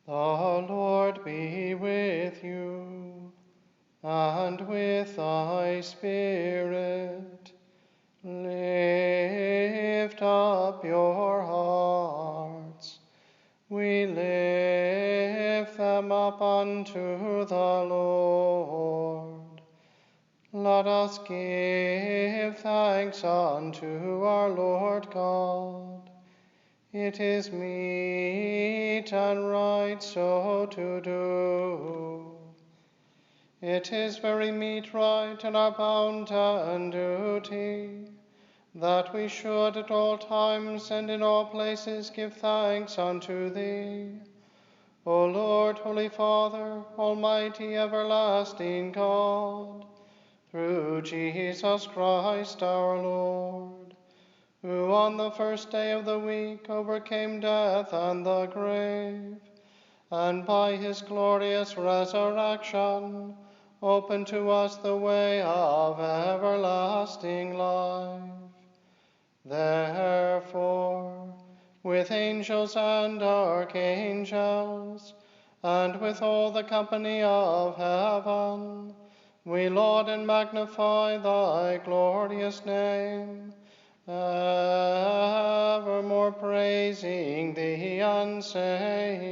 The Lord be with you, and with thy spirit. Lift up your hearts. We lift them up unto the Lord. Let us give thanks unto our Lord God. It is meet and right so to do. It is very meet, right, and our bounden duty, that we should at all times and in all places give thanks unto thee, O Lord, Holy Father, Almighty, everlasting God, through Jesus Christ our Lord, who on the first day of the week overcame death and the grave, and by his glorious resurrection opened to us the way of everlasting life. Therefore, with angels and archangels, and with all the company of heaven, we laud and magnify thy glorious name, evermore praising thee and saying,